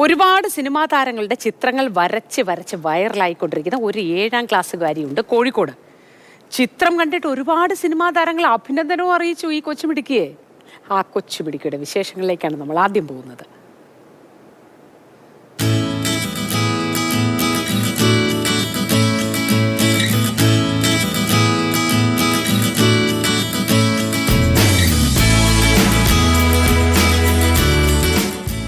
ഒരുപാട് സിനിമാ താരങ്ങളുടെ ചിത്രങ്ങൾ വരച്ച് വൈറലായിക്കൊണ്ടിരിക്കുന്ന ഒരു 7ാം ക്ലാസ്സുകാരിയുണ്ട് കോഴിക്കോട്. ചിത്രം കണ്ടിട്ട് ഒരുപാട് സിനിമാ താരങ്ങൾ അഭിനന്ദനവും അറിയിച്ചു ഈ കൊച്ചുമിടുക്കിയെ. ആ കൊച്ചുമിടുക്കിയുടെ വിശേഷങ്ങളിലേക്കാണ് നമ്മൾ ആദ്യം പോകുന്നത്.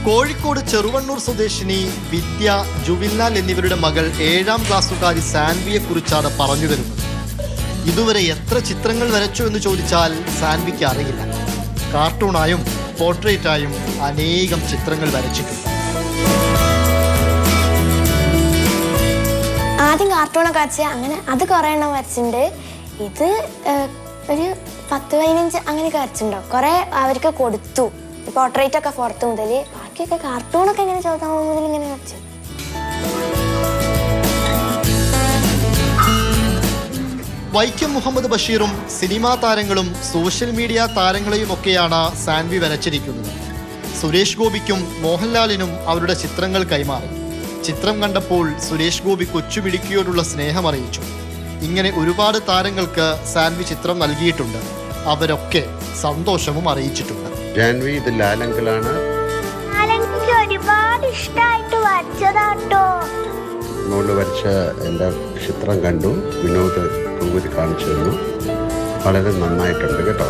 കോഴിക്കോട് ചെറുവണ്ണൂർ സ്വദേശിനി വിദ്യ, ജുവിനാൽ എന്നിവരുടെ മകൾ 7ാം ക്ലാസ്സുകാരി സാൻവിയെ കുറിച്ചാണ് പറഞ്ഞു വരുന്നത്. ഇതുവരെ എത്ര ചിത്രങ്ങൾ വരച്ചു എന്ന് ചോദിച്ചാൽ സാൻവിക്ക് അറിയില്ല. കാർട്ടൂണായും പോർട്രേറ്റായും അനേകം ചിത്രങ്ങൾ വരച്ചിട്ടുണ്ട്. ആദ്യം കാർട്ടൂണൊക്കെ വരച്ച് അങ്ങനെ അത് കുറേ എണ്ണം വരച്ചിട്ടുണ്ട്. ഇത് ഒരു 10-15 അങ്ങനെയൊക്കെ വരച്ചിട്ടുണ്ടാവും. കുറേ അവർക്ക് കൊടുത്തു. പോർട്രേറ്റ് ഒക്കെ 4th മുതൽ, ബാക്കിയൊക്കെ കാർട്ടൂണൊക്കെ ഇങ്ങനെ 4th മുതൽ ഇങ്ങനെ വരച്ചു. വൈക്കം മുഹമ്മദ് ബഷീറും സിനിമാ താരങ്ങളും സോഷ്യൽ മീഡിയ താരങ്ങളെയും ഒക്കെയാണ് സാൻവി വരച്ചിരിക്കുന്നത്. സുരേഷ് ഗോപിക്കും മോഹൻലാലിനും അവരുടെ ചിത്രങ്ങൾ കൈമാറി. ചിത്രം കണ്ടപ്പോൾ സുരേഷ് ഗോപി കൊച്ചുമിടുക്കിയോടുള്ള സ്നേഹം അറിയിച്ചു. ഇങ്ങനെ ഒരുപാട് താരങ്ങൾക്ക് സാൻവി ചിത്രം നൽകിയിട്ടുണ്ട്. അവരൊക്കെ സന്തോഷവും അറിയിച്ചിട്ടുണ്ട്. ജാൻവി, ഇത് ലാലങ്കിളാണ്. ഒരുപാട് ഇഷ്ടമായിട്ട് വരച്ചതാട്ടോ. മോള് വരച്ച എല്ലാ ചിത്രം കണ്ടു. വിനോദ് ടൂവിൽ കാണിച്ചു തന്നു. വളരെ നന്നായിട്ടുണ്ട് കേട്ടോ.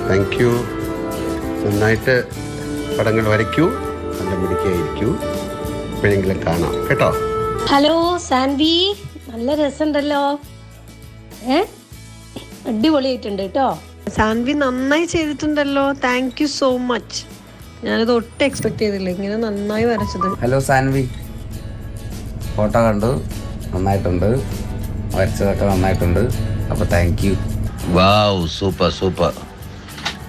Thank you. നന്നായിട്ട് പടങ്ങൾ വരയ്ക്കൂ, നല്ല മിടുക്കിയായിരിക്കൂ. എപ്പോഴെങ്കിലും കാണാം കേട്ടോ. ഹലോ സാൻവി, നല്ല രസമുണ്ടല്ലോ. അടിപൊളിയായിട്ടുണ്ട് കേട്ടോ. സാൻവി നന്നായി ചെയ്തിട്ടുണ്ടല്ലോ. Thank you so much. ഞാനത് ഒട്ടും എക്സ്പെക്ട് ചെയ്തില്ല, ഇങ്ങനെ നന്നായി വരച്ചത്. ഹലോ സാൻവി, ഫോട്ടോ കണ്ടു, നന്നായിട്ടുണ്ട്, വരച്ചതൊക്കെ നന്നായിട്ടുണ്ട്. അപ്പോൾ thank you. Wow, super super.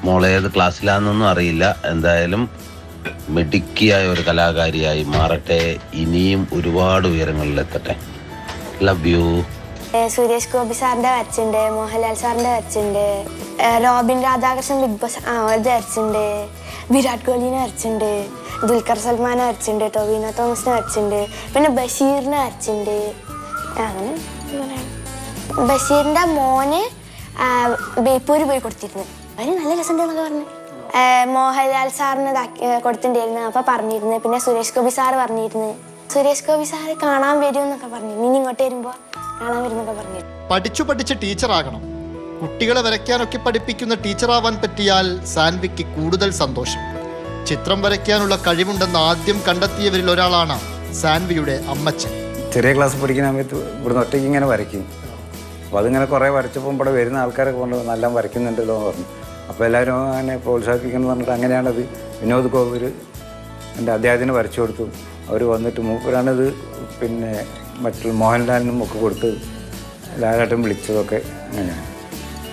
മോളേത് ക്ലാസ്സിലാണെന്നൊന്നും അറിയില്ല. എന്തായാലും മിടുക്കിയായ ഒരു കലാകാരിയായി മാറട്ടെ. ഇനിയും ഒരുപാട് ഉയരങ്ങളിലെത്തട്ടെ. Love you. സുരേഷ് ഗോപി സാറിന്റെ വരച്ചിട്ടുണ്ട്, മോഹൻലാൽ സാറിന്റെ വരച്ചിട്ടുണ്ട്, റോബിൻ രാധാകൃഷ്ണൻ ബിഗ് ബോസ് അത് വരച്ചിട്ടുണ്ട്, വിരാട് കോഹ്ലിനെ വരച്ചിട്ടുണ്ട്, ദുൽഖർ സൽമാനെ വരച്ചിട്ടുണ്ട്, ടൊവിനോ തോമസിനെ വരച്ചിട്ടുണ്ട്, പിന്നെ ബഷീറിനെ വരച്ചിട്ടുണ്ട്. അങ്ങനെ ബഷീറിന്റെ മോന് ബേപ്പൂര് പോയി കൊടുത്തിരുന്നു. അവര് നല്ല രസമുണ്ടെന്നൊക്കെ പറഞ്ഞു. മോഹൻലാൽ സാറിന് കൊടുത്തിട്ടുണ്ടായിരുന്നു. അപ്പൊ പറഞ്ഞിരുന്നു. പിന്നെ സുരേഷ് ഗോപി സാറ് പറഞ്ഞിരുന്നു. സുരേഷ് ഗോപി സാറ് കാണാൻ വരും എന്നൊക്കെ പറഞ്ഞു. ഇനി ഇങ്ങോട്ട് വരുമ്പോ കാണാൻ വരുന്നൊക്കെ പറഞ്ഞു. പഠിച്ച് ടീച്ചറാകണം. കുട്ടികളെ വരയ്ക്കാനൊക്കെ പഠിപ്പിക്കുന്ന ടീച്ചറാവാൻ പറ്റിയാൽ സാൻവിക്ക് കൂടുതൽ സന്തോഷം. ചിത്രം വരയ്ക്കാനുള്ള കഴിവുണ്ടെന്ന് ആദ്യം കണ്ടെത്തിയവരിൽ ഒരാളാണ് സാൻവിയുടെ അമ്മച്ചൻ. ചെറിയ ക്ലാസ് പഠിക്കുന്ന സമയത്ത് ഇവിടുന്ന് ഒറ്റയ്ക്ക് ഇങ്ങനെ വരയ്ക്കും. അപ്പോൾ അതിങ്ങനെ കുറേ വരച്ചപ്പോൾ ഇവിടെ വരുന്ന ആൾക്കാരൊക്കെ കൊണ്ട് നല്ല വരയ്ക്കുന്നുണ്ടല്ലോ എന്ന് പറഞ്ഞു. അപ്പോൾ എല്ലാവരും അങ്ങനെ പ്രോത്സാഹിപ്പിക്കണം എന്ന് പറഞ്ഞിട്ട് അങ്ങനെയാണത്. വിനോദ് കോവൂർ എൻ്റെ അദ്ദേഹത്തിന് വരച്ചു കൊടുത്തു. അവർ വന്നിട്ട് മൂപ്പരാണിത് പിന്നെ മറ്റുള്ള മോഹൻലാലിനും ഒക്കെ കൊടുത്ത് ലാലേട്ടൻ വിളിച്ചതൊക്കെ അങ്ങനെയാണ്.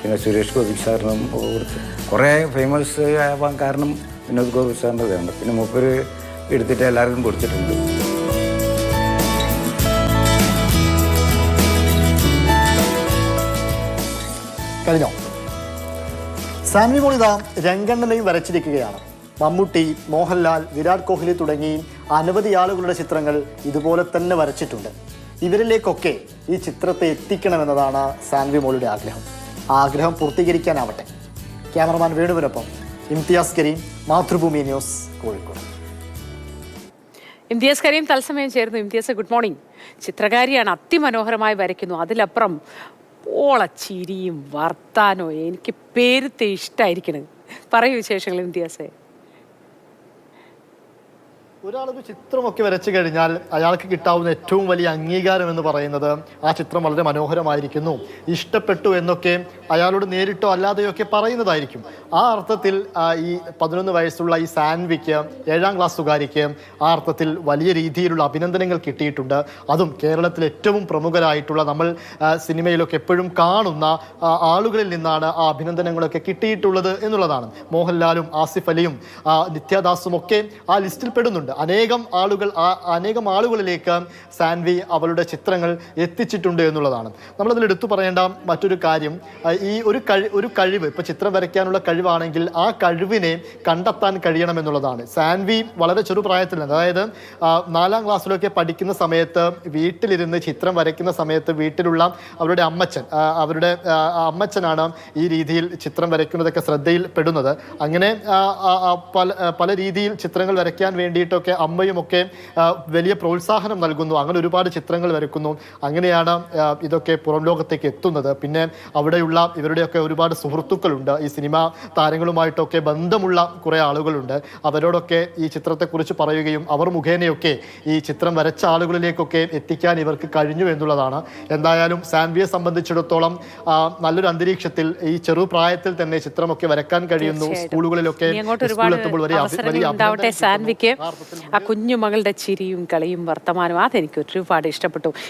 പിന്നെ സുരേഷ് ഗോപി സാറിനും ഒക്കെ കൊടുത്ത് കുറേ ഫേമസ് ആവാൻ കാരണം വിനോദ് ഗോപി സാറിൻ്റെ ഇതാണ്. പിന്നെ മൂപ്പര് എടുത്തിട്ട് എല്ലാവർക്കും കൊടുത്തിട്ടുണ്ട്. കഴിഞ്ഞോ? സാൻവി മോൾ ഇതാ രംഗണ്ണനെയും വരച്ചിരിക്കുകയാണ്. മമ്മൂട്ടി, മോഹൻലാൽ, വിരാട് കോഹ്ലി തുടങ്ങി അനവധി ആളുകളുടെ ചിത്രങ്ങൾ ഇതുപോലെ തന്നെ വരച്ചിട്ടുണ്ട്. ഇവരിലേക്കൊക്കെ ഈ ചിത്രത്തെ എത്തിക്കണമെന്നതാണ് സാൻവി മോളുടെ ആഗ്രഹം. ആഗ്രഹം പൂർത്തീകരിക്കാനാവട്ടെ. ക്യാമറമാൻ വേണുവിനൊപ്പം ഇംതിയാസ് കരീം, മാതൃഭൂമി ന്യൂസ്, കോഴിക്കോട്. ഇംതിയാസ് കരീം തത്സമയം ചേർന്നു. Imtiaz, good morning. ചിത്രകാരിയാണ്, അതിമനോഹരമായി വരയ്ക്കുന്നു. അതിലപ്പുറം ഓളച്ചിരിയും വർത്താനോ എനിക്ക് പേരുത്തെ ഇഷ്ടമായിരിക്കണത്. പറയൂ വിശേഷങ്ങൾ ഇംതിയാസേ. ഒരാളൊരു ചിത്രമൊക്കെ വരച്ചു കഴിഞ്ഞാൽ അയാൾക്ക് കിട്ടാവുന്ന ഏറ്റവും വലിയ അംഗീകാരം എന്ന് പറയുന്നത് ആ ചിത്രം വളരെ മനോഹരമായിരിക്കുന്നു, ഇഷ്ടപ്പെട്ടു എന്നൊക്കെ അയാളോട് നേരിട്ടോ അല്ലാതെയോ ഒക്കെ പറയുന്നതായിരിക്കും. ആ അർത്ഥത്തിൽ ഈ 11 വയസ്സുള്ള ഈ സാൻവിക്ക്, 7ാം ക്ലാസ്സുകാരിക്ക് ആ അർത്ഥത്തിൽ വലിയ രീതിയിലുള്ള അഭിനന്ദനങ്ങൾ കിട്ടിയിട്ടുണ്ട്. അതും കേരളത്തിൽ ഏറ്റവും പ്രമുഖരായിട്ടുള്ള, നമ്മൾ സിനിമയിലൊക്കെ എപ്പോഴും കാണുന്ന ആളുകളിൽ നിന്നാണ് ആ അഭിനന്ദനങ്ങളൊക്കെ കിട്ടിയിട്ടുള്ളത് എന്നുള്ളതാണ്. മോഹൻലാലും ആസിഫ് അലിയും നിത്യദാസും ഒക്കെ ആ ലിസ്റ്റിൽ പെടുന്നുണ്ട്. എത്തിച്ചിട്ടുണ്ട്. അനേകം ആളുകളിലേക്ക് സാൻവി അവളുടെ ചിത്രങ്ങൾ എത്തിച്ചിട്ടുണ്ട് എന്നുള്ളതാണ്. നമ്മളതിൽ എടുത്തു പറയേണ്ട മറ്റൊരു കാര്യം, ഈ ഒരു കഴിവ്, ഇപ്പൊ ചിത്രം വരയ്ക്കാനുള്ള കഴിവാണെങ്കിൽ ആ കഴിവിനെ കണ്ടെത്താൻ കഴിയണം എന്നുള്ളതാണ്. സാൻവി വളരെ ചെറുപ്രായത്തിൽ, അതായത് 4ാം ക്ലാസ്സിലൊക്കെ പഠിക്കുന്ന സമയത്ത് വീട്ടിലിരുന്ന് ചിത്രം വരയ്ക്കുന്ന സമയത്ത് വീട്ടിലുള്ള അവരുടെ അമ്മച്ചനാണ് ഈ രീതിയിൽ ചിത്രം വരയ്ക്കുന്നതൊക്കെ ശ്രദ്ധയിൽപ്പെടുന്നത്. അങ്ങനെ പല രീതിയിൽ ചിത്രങ്ങൾ വരയ്ക്കാൻ വേണ്ടിയിട്ടൊക്കെ അമ്മയുമൊക്കെ വലിയ പ്രോത്സാഹനം നൽകുന്നു. അങ്ങനെ ഒരുപാട് ചിത്രങ്ങൾ വരയ്ക്കുന്നു. അങ്ങനെയാണ് ഇതൊക്കെ പുറം ലോകത്തേക്ക് എത്തുന്നത്. പിന്നെ അവിടെയുള്ള ഇവരുടെയൊക്കെ ഒരുപാട് സുഹൃത്തുക്കളുണ്ട്, ഈ സിനിമാ താരങ്ങളുമായിട്ടൊക്കെ ബന്ധമുള്ള കുറേ ആളുകളുണ്ട്. അവരോടൊക്കെ ഈ ചിത്രത്തെക്കുറിച്ച് പറയുകയും അവർ മുഖേനയൊക്കെ ഈ ചിത്രം വരച്ച ആളുകളിലേക്കൊക്കെ എത്തിക്കാൻ ഇവർക്ക് കഴിഞ്ഞു എന്നുള്ളതാണ്. എന്തായാലും സാൻവിയെ സംബന്ധിച്ചിടത്തോളം നല്ലൊരു അന്തരീക്ഷത്തിൽ ഈ ചെറുപ്രായത്തിൽ തന്നെ ചിത്രമൊക്കെ വരക്കാൻ കഴിയുന്നു. സ്കൂളുകളിലൊക്കെ ഉണ്ടാവട്ടെ സാൻവിക്ക്. ആ കുഞ്ഞു മകളുടെ ചിരിയും കളിയും വർത്തമാനവും അതെനിക്ക് ഒരുപാട് ഇഷ്ടപ്പെട്ടു.